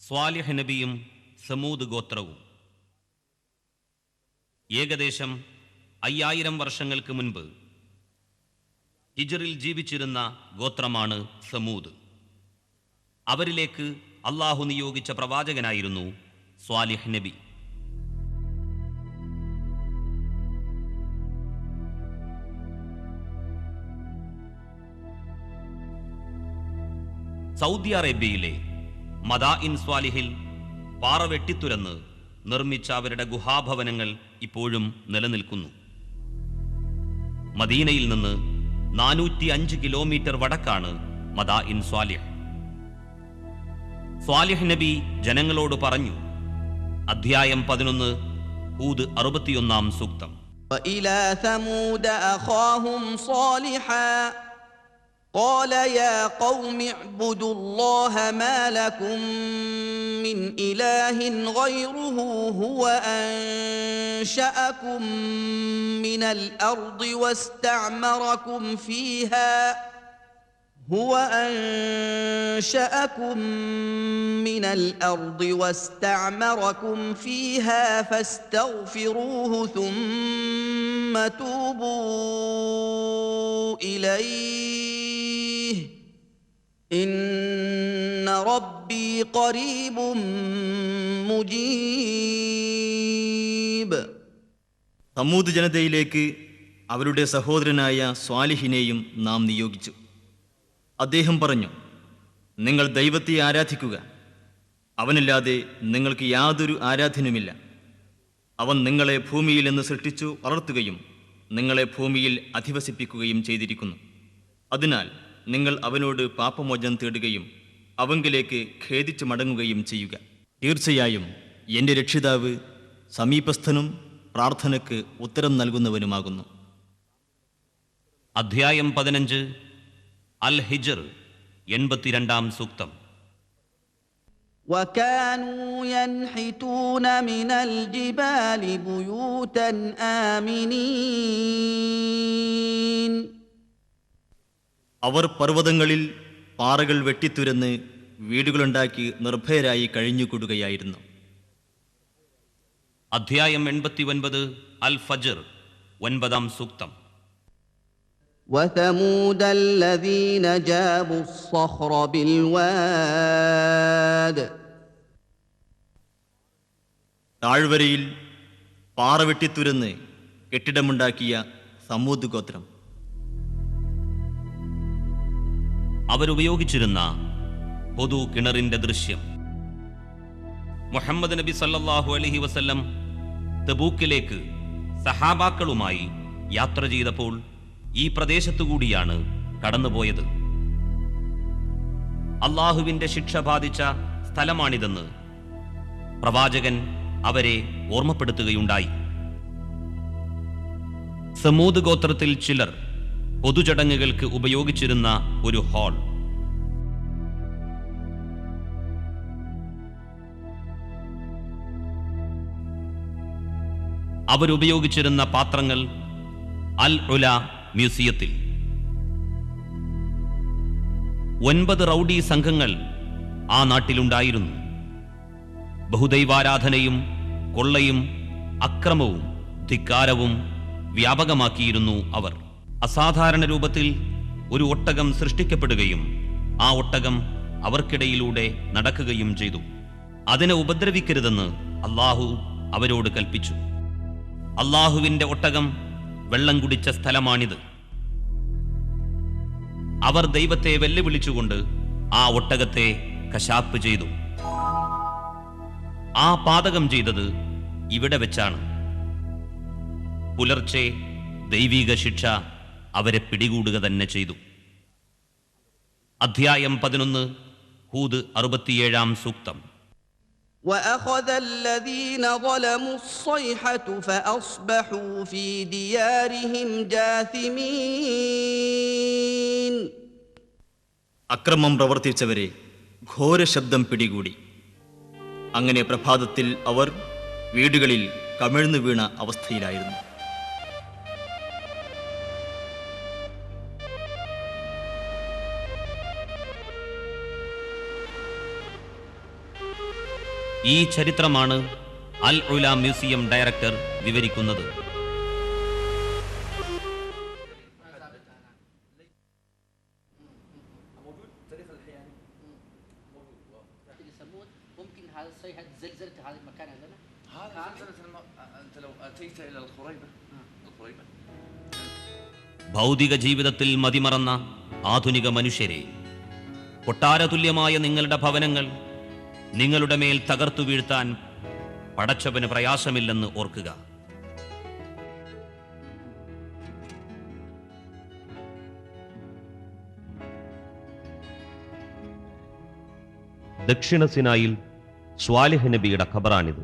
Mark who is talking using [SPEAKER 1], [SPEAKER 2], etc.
[SPEAKER 1] സ്വാലിഹ് നബിയും സമൂദ് ഗോത്രവും. ഏകദേശം 5000 വർഷങ്ങൾക്ക് മുൻപ് ഹിജ്റിൽ ജീവിച്ചിരുന്ന ഗോത്രമാണ് സമൂദ്. അവരിലേക്ക് അള്ളാഹു നിയോഗിച്ച പ്രവാചകനായിരുന്നു സ്വാലിഹ് നബി. സൗദി അറേബ്യയിലെ മദാഇൻ സ്വാലിഹിൽ പാറ വെട്ടിത്തുരന്ന് നിർമ്മിച്ച അവരുടെ ഗുഹാഭവനങ്ങൾ ഇപ്പോഴും നിലനിൽക്കുന്നു. മദീനയിൽ നിന്ന് 405 കിലോമീറ്റർ വടക്കാണ് മദാഇൻ സ്വാലിഹ്. സ്വാലിഹ് നബി ജനങ്ങളോട് പറഞ്ഞു. അധ്യായം 11 ഹൂദ് 61 സൂക്തം.
[SPEAKER 2] وإلى ثمود أخاهم صالحا قال يا قوم اعبدوا الله ما لكم من إله غيره هو أنشأكم من الأرض واستعمركم فيها فاستغفروه ثم توبوا إليه إن ربي قريب مجيب.
[SPEAKER 3] സമൂദ് ജനതയിലേക്ക് അവരുടെ സഹോദരനായ സ്വാലിഹിനെയും നാം നിയോഗിച്ചു. അദ്ദേഹം പറഞ്ഞു, നിങ്ങൾ ദൈവത്തെ ആരാധിക്കുക. അവനല്ലാതെ നിങ്ങൾക്ക് യാതൊരു ആരാധനുമില്ല. അവൻ നിങ്ങളെ ഭൂമിയിൽ നിന്ന് സൃഷ്ടിച്ചു വളർത്തുകയും നിങ്ങളെ ഭൂമിയിൽ അധിവസിപ്പിക്കുകയും ചെയ്തിരിക്കുന്നു. അതിനാൽ നിങ്ങൾ അവനോട് പാപമോചനം തേടുകയും അവങ്കിലേക്ക് ഖേദിച്ചു മടങ്ങുകയും ചെയ്യുക. തീർച്ചയായും എൻ്റെ രക്ഷിതാവ് സമീപസ്ഥനും പ്രാർത്ഥനയ്ക്ക് ഉത്തരം നൽകുന്നവനുമാകുന്നു.
[SPEAKER 1] അധ്യായം 15 അൽ ഹിജ്ർ 82 സൂക്തം.
[SPEAKER 2] وكانوا ينحتون من الجبال بيوتا آمنين.
[SPEAKER 3] അവർ പർവ്വതങ്ങളിൽ പാറകൾ വെട്ടിത്തുരന്ന് വീടുകളുണ്ടാക്കി നിർഭയരായി കഴിഞ്ഞുകൂടുകയായിരുന്നു.
[SPEAKER 1] അധ്യായം 89 അൽ ഫജ്ർ 9 സൂക്തം.
[SPEAKER 2] وثمود الذين جابوا الصخر بالواد.
[SPEAKER 3] താഴ്വരയിൽ പാറ വെട്ടിത്തുരന്ന് കെട്ടിടമുണ്ടാക്കിയ സമൂദ് ഗോത്രം.
[SPEAKER 1] അവരുപയോഗിച്ചിരുന്ന പൊതു കിണറിന്റെ ദൃശ്യം. മുഹമ്മദ് നബി സല്ലല്ലാഹു അലൈഹി വസല്ലം തബൂക്കിലേക്ക് സഹാബാക്കളുമായി യാത്ര ചെയ്തപ്പോൾ ഈ പ്രദേശത്തുകൂടിയാണ് കടന്നുപോയത്. അള്ളാഹുവിന്റെ ശിക്ഷ ബാധിച്ച സ്ഥലമാണിതെന്ന് പ്രവാചകൻ അവരെ ഓർമ്മപ്പെടുത്തുകയുണ്ടായി. സമൂദ് ഗോത്രത്തിൽ ചിലർ പൊതുചടങ്ങുകൾക്ക് ഉപയോഗിച്ചിരുന്ന ഒരു ഹാൾ. അവരുപയോഗിച്ചിരുന്ന പാത്രങ്ങൾ അൽ ഉല മ്യൂസിയത്തിൽ. 9 റൗഡി സംഘങ്ങൾ ആ നാട്ടിലുണ്ടായിരുന്നു. ബഹുദൈവാരാധനയും കൊള്ളയും അക്രമവും ധിക്കാരവും വ്യാപകമാക്കിയിരുന്നു അവർ. അസാധാരണ രൂപത്തിൽ ഒരു ഒട്ടകം സൃഷ്ടിക്കപ്പെടുകയും ആ ഒട്ടകം അവർക്കിടയിലൂടെ നടക്കുകയും ചെയ്തു. അതിനെ ഉപദ്രവിക്കരുതെന്ന് അള്ളാഹു അവരോട് കൽപ്പിച്ചു. അള്ളാഹുവിന്റെ ഒട്ടകം വെള്ളം കുടിച്ച സ്ഥലമാണിത്. അവർ ദൈവത്തെ വെല്ലുവിളിച്ചുകൊണ്ട് ആ ഒട്ടകത്തെ കശാപ്പ് ചെയ്തു. ആ പാതകം ചെയ്തത് ഇവിടെ വെച്ചാണ്. പുലർച്ചെ ദൈവിക ശിക്ഷ അവരെ പിടികൂടുക തന്നെ ചെയ്തു. അധ്യായം 11 ഹൂദ് 67 സൂക്തം.
[SPEAKER 2] وأخذ الذين ظلموا الصيحة فأصبحوا في ديارهم جاثمين.
[SPEAKER 3] അക്രമം പ്രവർത്തിച്ചവരെ ഘോരശബ്ദം പിടികൂടി. അങ്ങനെ പ്രഭാതത്തിൽ അവർ വീടുകളിൽ കമിഴ്ന്നു വീണ അവസ്ഥയിലായിരുന്നു.
[SPEAKER 1] ഈ ചരിത്രമാണ് അൽ ഉല മ്യൂസിയം ഡയറക്ടർ വിവരിക്കുന്നത്.
[SPEAKER 4] ممكن هذا الصيحة زلزلت هذا المكان عندنا؟
[SPEAKER 5] هذا زلزلة أنت لو أتيت إلى الخريبة
[SPEAKER 1] ഭൗതിക ജീവിതത്തിൽ മതിമറന്ന ആധുനിക മനുഷ്യരെ, കൊട്ടാരതുല്യമായ നിങ്ങളുടെ ഭവനങ്ങൾ നിങ്ങളുടെ മേൽ തകർത്തു വീഴ്ത്താൻ പടച്ചവന് പ്രയാസമില്ലെന്ന് ഓർക്കുക.
[SPEAKER 6] ദക്ഷിണ സിനായിൽ സ്വാലിഹ് നബിയുടെ ഖബറാണിത്.